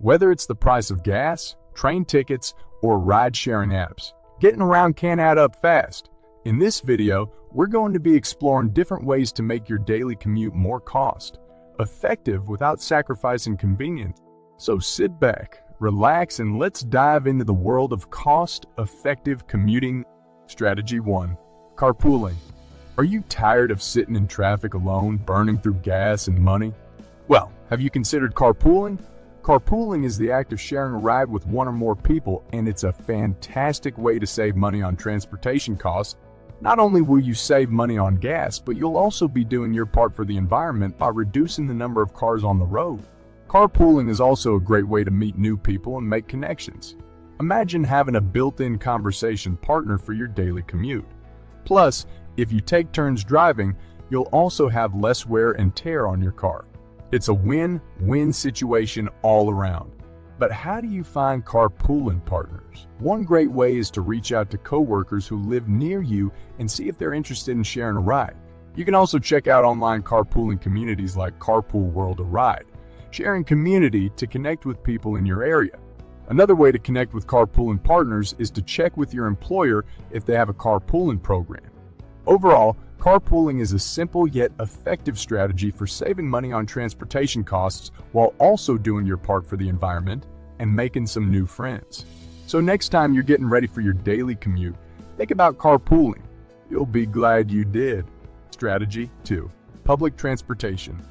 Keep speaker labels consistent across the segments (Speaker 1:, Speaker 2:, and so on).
Speaker 1: Whether it's the price of gas, train tickets, or ride-sharing apps, getting around can add up fast. In this video, we're going to be exploring different ways to make your daily commute more cost-effective without sacrificing convenience. So sit back, relax, and let's dive into the world of cost-effective commuting. Strategy 1. Carpooling. Are you tired of sitting in traffic alone, burning through gas and money? Well, have you considered carpooling? Carpooling is the act of sharing a ride with one or more people, and it's a fantastic way to save money on transportation costs. Not only will you save money on gas, but you'll also be doing your part for the environment by reducing the number of cars on the road. Carpooling is also a great way to meet new people and make connections. Imagine having a built-in conversation partner for your daily commute. Plus, if you take turns driving, you'll also have less wear and tear on your car. It's a win-win situation all around. But how do you find carpooling partners? One great way is to reach out to coworkers who live near you and see if they're interested in sharing a ride. You can also check out online carpooling communities like Carpool World or Ride, sharing community to connect with people in your area. Another way to connect with carpooling partners is to check with your employer if they have a carpooling program. Overall, carpooling is a simple yet effective strategy for saving money on transportation costs while also doing your part for the environment and making some new friends. So next time you're getting ready for your daily commute, think about carpooling. You'll be glad you did. Strategy 2. Public transportation.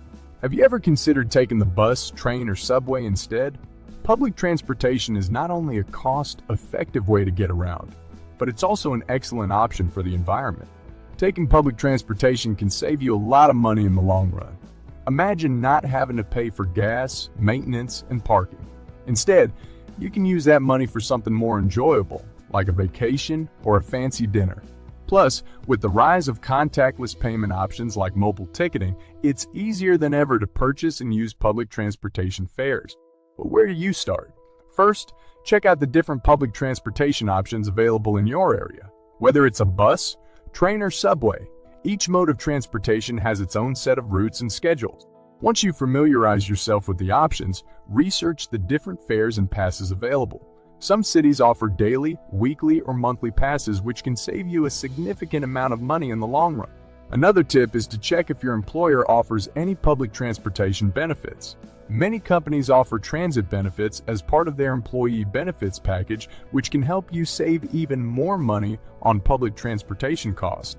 Speaker 1: Have you ever considered taking the bus, train, or subway instead? Public transportation is not only a cost-effective way to get around, but it's also an excellent option for the environment. Taking public transportation can save you a lot of money in the long run. Imagine not having to pay for gas, maintenance, and parking. Instead, you can use that money for something more enjoyable, like a vacation or a fancy dinner. Plus, with the rise of contactless payment options like mobile ticketing, it's easier than ever to purchase and use public transportation fares. But where do you start? First, check out the different public transportation options available in your area. Whether it's a bus, train, or subway, each mode of transportation has its own set of routes and schedules. Once you familiarize yourself with the options, research the different fares and passes available. Some cities offer daily, weekly, or monthly passes, which can save you a significant amount of money in the long run. Another tip is to check if your employer offers any public transportation benefits. Many companies offer transit benefits as part of their employee benefits package, which can help you save even more money on public transportation costs.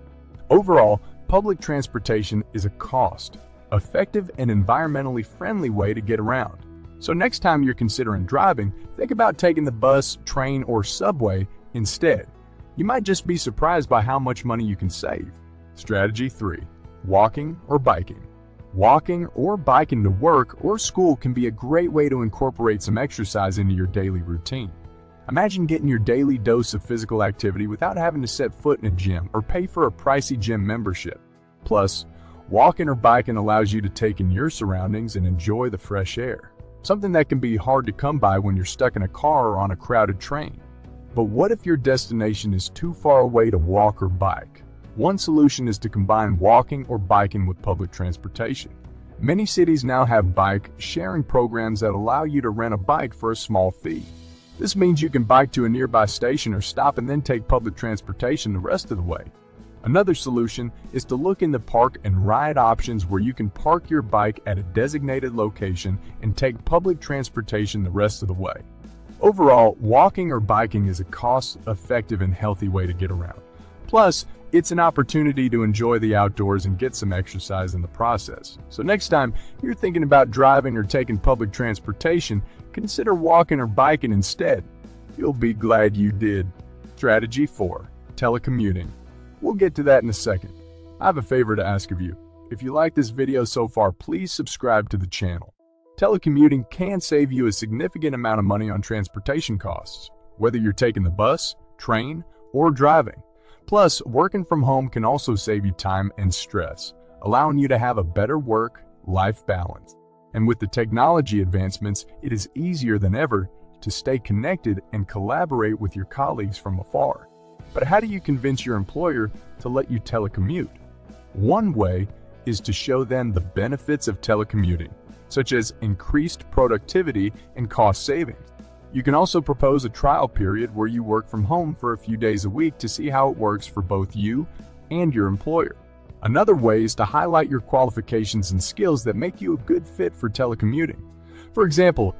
Speaker 1: Overall, public transportation is a cost-effective and environmentally friendly way to get around. So next time you're considering driving, think about taking the bus, train, or subway instead. You might just be surprised by how much money you can save. Strategy 3. Walking or biking. Walking or biking to work or school can be a great way to incorporate some exercise into your daily routine. Imagine getting your daily dose of physical activity without having to set foot in a gym or pay for a pricey gym membership. Plus, walking or biking allows you to take in your surroundings and enjoy the fresh air, something that can be hard to come by when you're stuck in a car or on a crowded train. But what if your destination is too far away to walk or bike? One solution is to combine walking or biking with public transportation. Many cities now have bike sharing programs that allow you to rent a bike for a small fee. This means you can bike to a nearby station or stop and then take public transportation the rest of the way. Another solution is to look into park and ride options where you can park your bike at a designated location and take public transportation the rest of the way. Overall, walking or biking is a cost-effective and healthy way to get around. Plus, it's an opportunity to enjoy the outdoors and get some exercise in the process. So next time you're thinking about driving or taking public transportation, consider walking or biking instead. You'll be glad you did. Strategy 4. Telecommuting. We'll get to that in a second. I have a favor to ask of you. If you like this video so far, please subscribe to the channel. Telecommuting can save you a significant amount of money on transportation costs, whether you're taking the bus, train, or driving. Plus, working from home can also save you time and stress, allowing you to have a better work-life balance. And with the technology advancements, it is easier than ever to stay connected and collaborate with your colleagues from afar. But how do you convince your employer to let you telecommute? One way is to show them the benefits of telecommuting. such as increased productivity and cost savings. You can also propose a trial period where you work from home for a few days a week to see how it works for both you and your employer. Another way is to highlight your qualifications and skills that make you a good fit for telecommuting. For example,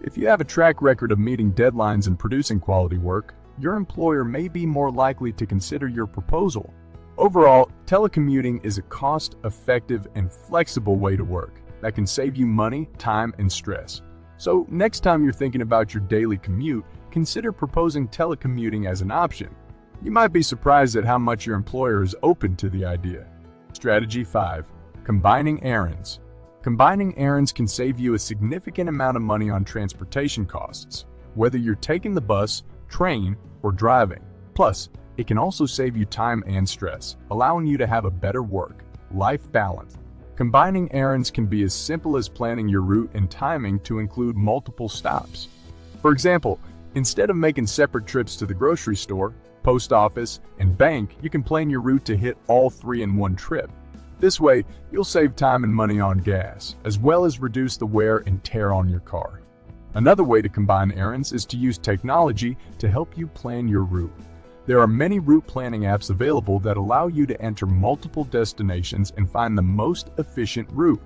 Speaker 1: if you have a track record of meeting deadlines and producing quality work, your employer may be more likely to consider your proposal. Overall, telecommuting is a cost-effective and flexible way to work that can save you money, time, and stress. So next time you're thinking about your daily commute, consider proposing telecommuting as an option. You might be surprised at how much your employer is open to the idea. Strategy 5. Combining errands. Combining errands can save you a significant amount of money on transportation costs, whether you're taking the bus, train, or driving. Plus, it can also save you time and stress, allowing you to have a better work-life balance. Combining errands can be as simple as planning your route and timing to include multiple stops. For example, instead of making separate trips to the grocery store, post office, and bank, you can plan your route to hit all three in one trip. This way, you'll save time and money on gas, as well as reduce the wear and tear on your car. Another way to combine errands is to use technology to help you plan your route. There are many route planning apps available that allow you to enter multiple destinations and find the most efficient route.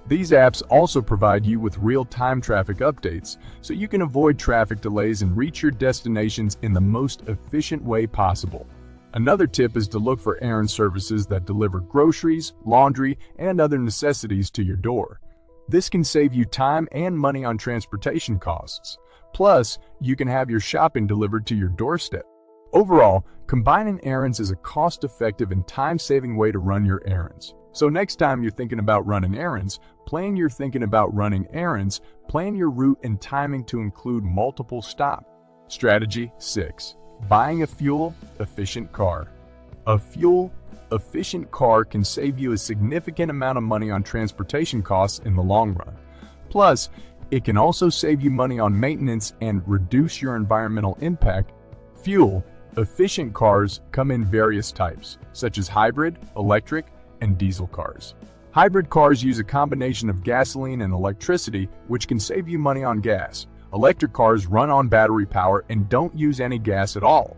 Speaker 1: These apps also provide you with real-time traffic updates, so you can avoid traffic delays and reach your destinations in the most efficient way possible. Another tip is to look for errand services that deliver groceries, laundry, and other necessities to your door. This can save you time and money on transportation costs. Plus, you can have your shopping delivered to your doorstep. Overall, combining errands is a cost-effective and time-saving way to run your errands. So next time you're thinking about running errands, plan your route and timing to include multiple stops. Strategy 6. Buying a fuel-efficient car. A fuel-efficient car can save you a significant amount of money on transportation costs in the long run. Plus, it can also save you money on maintenance and reduce your environmental impact. Fuel-efficient cars come in various types, such as hybrid, electric, and diesel cars. Hybrid cars use a combination of gasoline and electricity, which can save you money on gas. Electric cars run on battery power and don't use any gas at all.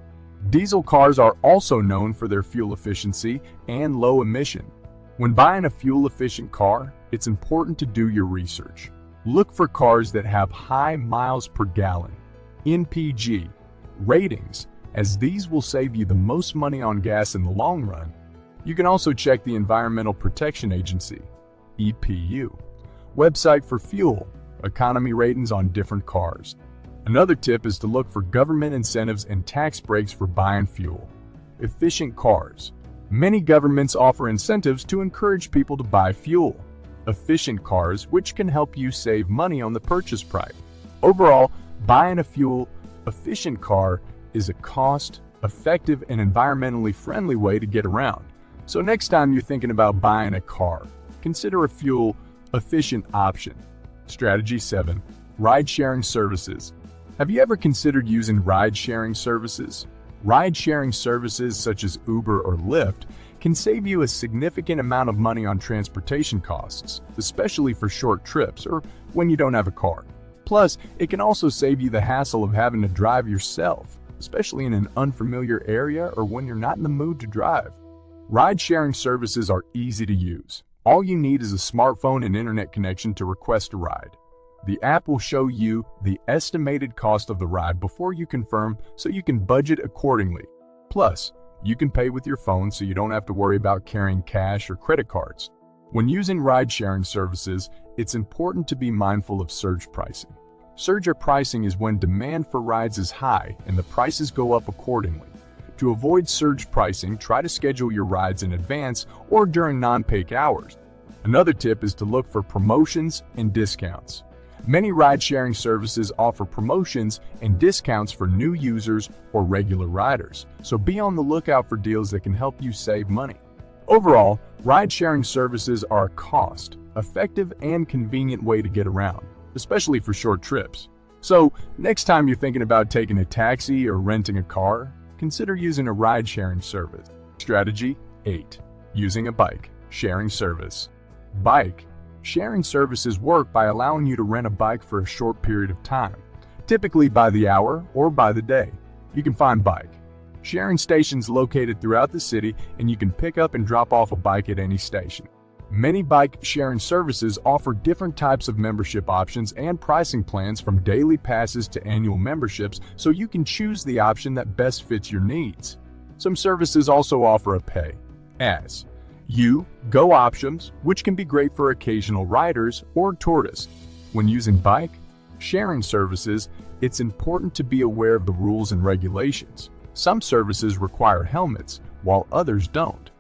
Speaker 1: Diesel cars are also known for their fuel efficiency and low emission. When buying a fuel-efficient car, it's important to do your research. Look for cars that have high miles per gallon, (mpg) ratings, as these will save you the most money on gas in the long run. You can also check the Environmental Protection Agency (EPA) website for fuel economy ratings on different cars. Another tip is to look for government incentives and tax breaks for buying fuel-efficient cars. Many governments offer incentives to encourage people to buy fuel-efficient cars, which can help you save money on the purchase price. Overall, buying a fuel-efficient car is a cost-effective and environmentally friendly way to get around. So next time you're thinking about buying a car, consider a fuel-efficient option. Strategy 7. Ride-sharing services. Have you ever considered using ride-sharing services? Ride-sharing services such as Uber or Lyft can save you a significant amount of money on transportation costs, especially for short trips or when you don't have a car. Plus, it can also save you the hassle of having to drive yourself, especially in an unfamiliar area or when you're not in the mood to drive. Ride-sharing services are easy to use. All you need is a smartphone and internet connection to request a ride. The app will show you the estimated cost of the ride before you confirm, so you can budget accordingly. Plus, you can pay with your phone so you don't have to worry about carrying cash or credit cards. When using ride-sharing services, it's important to be mindful of surge pricing. Surge pricing is when demand for rides is high and the prices go up accordingly. To avoid surge pricing, try to schedule your rides in advance or during non-peak hours. Another tip is to look for promotions and discounts. Many ride-sharing services offer promotions and discounts for new users or regular riders, so be on the lookout for deals that can help you save money. Overall, ride-sharing services are a cost-effective and convenient way to get around, especially for short trips. So, next time you're thinking about taking a taxi or renting a car, consider using a ride-sharing service. Strategy 8. Using a bike sharing service. Bike Sharing services work by allowing you to rent a bike for a short period of time, typically by the hour or by the day. You can find bike sharing stations located throughout the city, and you can pick up and drop off a bike at any station. Many bike sharing services offer different types of membership options and pricing plans, from daily passes to annual memberships, so you can choose the option that best fits your needs. Some services also offer a pay-as-you-go options, which can be great for occasional riders or tourists. When using bike sharing services, it's important to be aware of the rules and regulations. Some services require helmets, while others don't.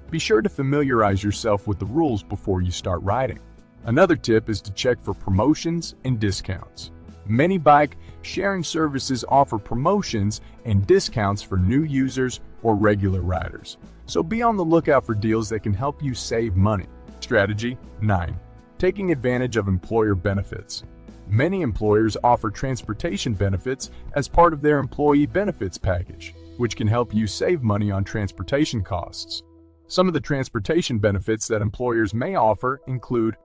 Speaker 1: Be sure to familiarize yourself with the rules before you start riding. Another tip is to check for promotions and discounts. Many bike sharing services offer promotions and discounts for new users or regular riders, so be on the lookout for deals that can help you save money. Strategy 9. Taking advantage of employer benefits. Many employers offer transportation benefits as part of their employee benefits package, which can help you save money on transportation costs. Some of the transportation benefits that employers may offer include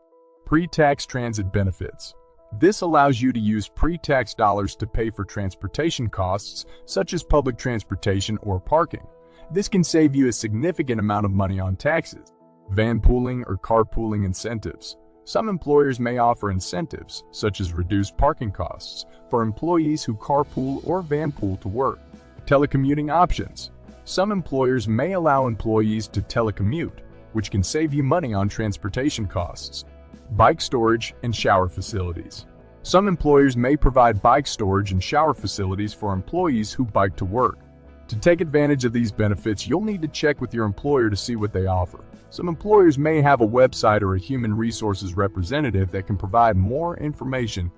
Speaker 1: pre-tax transit benefits. This allows you to use pre-tax dollars to pay for transportation costs, such as public transportation or parking. This can save you a significant amount of money on taxes. Van pooling or carpooling incentives. Some employers may offer incentives, such as reduced parking costs, for employees who carpool or vanpool to work. Telecommuting options. Some employers may allow employees to telecommute, which can save you money on transportation costs. Bike storage and shower facilities. Some employers may provide bike storage and shower facilities for employees who bike to work. To take advantage of these benefits, you'll need to check with your employer to see what they offer. Some employers may have a website or a human resources representative that can provide more information.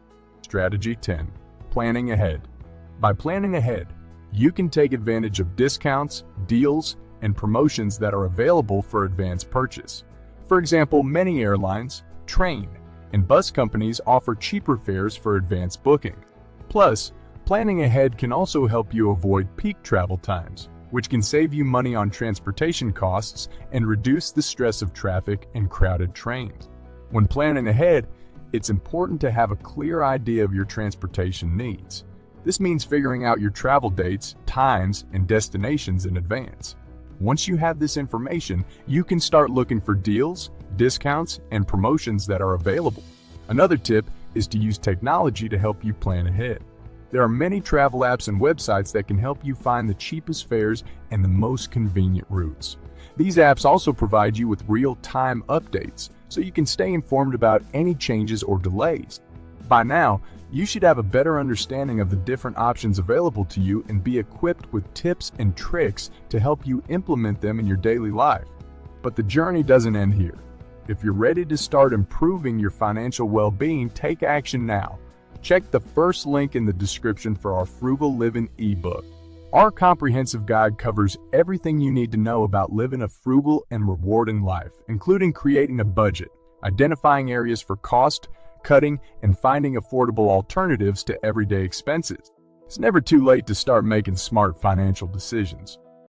Speaker 1: Strategy 10. Planning ahead. By planning ahead, you can take advantage of discounts, deals, and promotions that are available for advanced purchase. For example, many airlines, train, and bus companies offer cheaper fares for advanced booking. Plus, planning ahead can also help you avoid peak travel times, which can save you money on transportation costs and reduce the stress of traffic and crowded trains. When planning ahead, it's important to have a clear idea of your transportation needs. This means figuring out your travel dates, times, and destinations in advance. Once you have this information, you can start looking for deals, discounts, and promotions that are available. Another tip is to use technology to help you plan ahead. There are many travel apps and websites that can help you find the cheapest fares and the most convenient routes. These apps also provide you with real-time updates, so you can stay informed about any changes or delays. By now, you should have a better understanding of the different options available to you and be equipped with tips and tricks to help you implement them in your daily life. But the journey doesn't end here. If you're ready to start improving your financial well-being, take action now. Check the first link in the description for our Frugal Living ebook. Our comprehensive guide covers everything you need to know about living a frugal and rewarding life, including creating a budget, identifying areas for cost cutting, and finding affordable alternatives to everyday expenses. It's never too late to start making smart financial decisions.